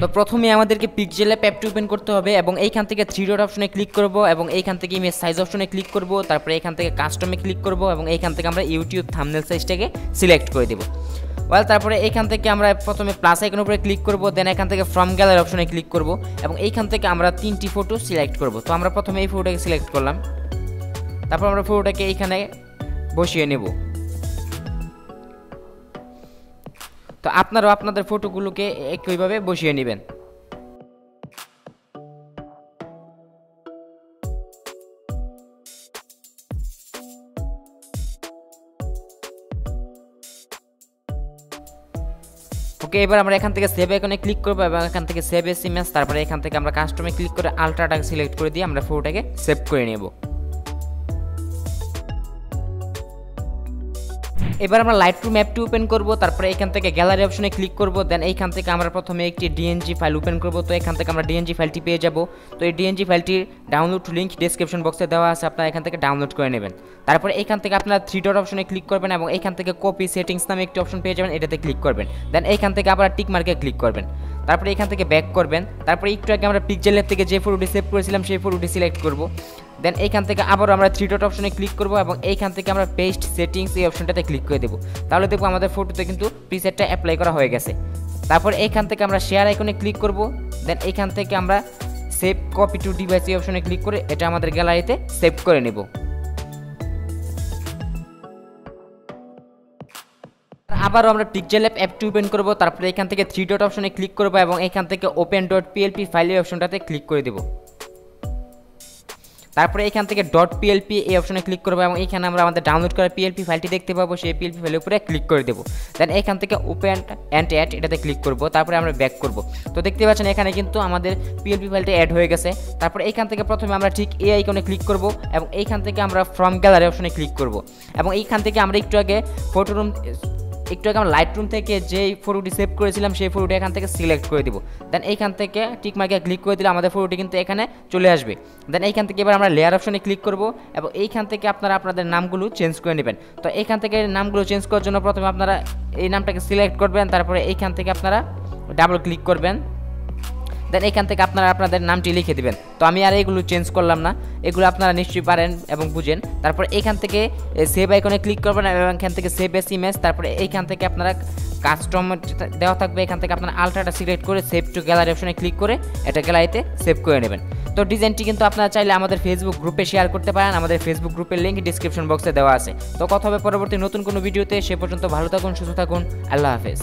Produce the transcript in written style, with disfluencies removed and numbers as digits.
তো প্রথমে আমাদেরকে পিক্সেলল্যাব অ্যাপটি ওপেন করতে হবে এবং এইখান থেকে থ্রি ডট অপশনে ক্লিক করব এবং এইখান থেকে ইমেজ সাইজ অপশনে ক্লিক করব, তারপরে এখান থেকে কাস্টমে ক্লিক করব এবং এইখান থেকে আমরা ইউটিউব থাম্বনেল সাইজটাকে সিলেক্ট করে দেব। তারপরে এইখান থেকে আমরা প্রথমে প্লাস আইকনের উপরে ক্লিক করব, দেন এখান থেকে ফ্রম গ্যালারি অপশনে ক্লিক করব এবং এইখান থেকে আমরা 3টি ফটো সিলেক্ট করব। তো আমরা প্রথমে এই ফটোটাকে সিলেক্ট করলাম, তারপর আমরা ফটোটাকে এইখানে বসিয়ে নেব। তো আপনারাও আপনাদের ফটোগুলোকে একইভাবে বসিয়ে নেবেন। ওকে, এবার আমরা এখান থেকে সেভ আইকনে ক্লিক করব এবং এখান থেকে সেভ এস ইমেজ, তারপরে এখান থেকে আমরা কাস্টমে ক্লিক করে আলট্রাটাকে সিলেক্ট করে দিয়ে আমরা ফটোটাকে সেভ করে নেব। এবার আমরা লাইটরুম অ্যাপটি ওপেন করব, তারপরে এখান থেকে গ্যালারি অপশনে ক্লিক করব, দেন এইখান থেকে আমরা প্রথমে একটি ডিএনজি ফাইল ওপেন করব। তো এখান থেকে আমরা ডিএনজি ফাইলটি পেয়ে যাব। তো এই ডিএনজি ফাইলটির ডাউনলোড লিঙ্ক ডেসক্রিপশন বক্সে দেওয়া আছে, আপনারা এখান থেকে ডাউনলোড করে নেবেন। তারপরে এখান থেকে আপনারা থ্রি ডট অপশনে ক্লিক করবেন এবং এখান থেকে কপি সেটিংস নামে একটি অপশন পেয়ে যাবেন, এটাতে ক্লিক করবেন। দেন এইখান থেকে আবার টিক মার্কে ক্লিক করবেন, তারপরে এখান থেকে ব্যাক করবেন। তারপরে একটু আগে আমরা পিক্সেলল্যাব থেকে যে ফটোটি সেভ করেছিলাম সেই ফটোটি সিলেক্ট করব। দেন এইখান থেকে আবারও আমরা থ্রি ডট অপশনে ক্লিক করব এবং এইখান থেকে আমরা পেস্ট সেটিংস এই অপশনটাতে ক্লিক করে দেবো। তাহলে দেখবো আমাদের ফটোতে কিন্তু প্রিসেটটা অ্যাপ্লাই করা হয়ে গেছে। তারপর এইখান থেকে আমরা শেয়ার আইকনে ক্লিক করব, দেন এইখান থেকে আমরা সেভ কপি টু ডিভাইস এই অপশনে ক্লিক করে এটা আমাদের গ্যালারিতে সেভ করে নেব। আবারও আমরা পিক্সেলল্যাব অ্যাপটি ওপেন করব, তারপরে এখান থেকে থ্রি ডট অপশনে ক্লিক করব এবং এখান থেকে open.plp ফাইল এই অপশনটাতে ক্লিক করে দেব। তারপরে এখান থেকে .plp এই অপশনে ক্লিক করব এবং এখানে আমরা আমাদের ডাউনলোড করা পিএলপি ফাইলটি দেখতে পাবো, সেই পিএলপি ফাইলের উপরে ক্লিক করে দেব। দেন এখান থেকে ওপেন অ্যান্ড অ্যাড এটাতে ক্লিক করব, তারপরে আমরা ব্যাক করব। তো দেখতে পাচ্ছেন এখানে কিন্তু আমাদের পিএলপি ফাইলটা অ্যাড হয়ে গেছে। তারপরে এখান থেকে প্রথমে আমরা ঠিক এই আইকনে ক্লিক করব এবং এইখান থেকে আমরা ফ্রম গ্যালারি অপশনে ক্লিক করব এবং এইখান থেকে আমরা একটু আগে আমরা লাইটরুম থেকে যেই ফটোটি সেভ করেছিলাম সেই ফটোটি এখান থেকে সিলেক্ট করে দিব। দেন এইখান থেকে টিক মার্কে ক্লিক করে দিলে আমাদের ফটোটি কিন্তু এখানে চলে আসবে। দেন এইখান থেকে এবার আমরা লেয়ার অপশনে ক্লিক করব এবং এইখান থেকে আপনারা আপনাদের নামগুলো চেঞ্জ করে নেবেন। তো এইখান থেকে নামগুলো চেঞ্জ করার জন্য প্রথমে আপনারা এই নামটাকে সিলেক্ট করবেন, তারপরে এইখান থেকে আপনারা ডাবল ক্লিক করবেন, দেন এখান থেকে আপনারা আপনাদের নামটি লিখে দিবেন। তো আমি আর এগুলো চেঞ্জ করলাম না, এগুলো আপনারা নিশ্চয়ই পারেন এবং বুঝেন। তারপর এখান থেকে সেভ আইকনে ক্লিক করবেন এবং এখান থেকে সেভ এস ইমেজ, তারপরে এইখান থেকে আপনারা কাস্টম দেওয়া থাকবে, এখান থেকে আপনারা আলট্রাটা সিলেক্ট করে সেভ টু গ্যালারি অপশনে ক্লিক করে এটা গ্যালারিতে সেভ করে নেবেন। তো ডিজাইনটি কিন্তু আপনারা চাইলে আমাদের ফেসবুক গ্রুপে শেয়ার করতে পারেন, আমাদের ফেসবুক গ্রুপের লিঙ্ক ডিসক্রিপশন বক্সে দেওয়া আছে। তো কথা হবে পরবর্তী নতুন কোনো ভিডিওতে, সে পর্যন্ত ভালো থাকুন, সুস্থ থাকুন, আল্লাহ হাফেজ।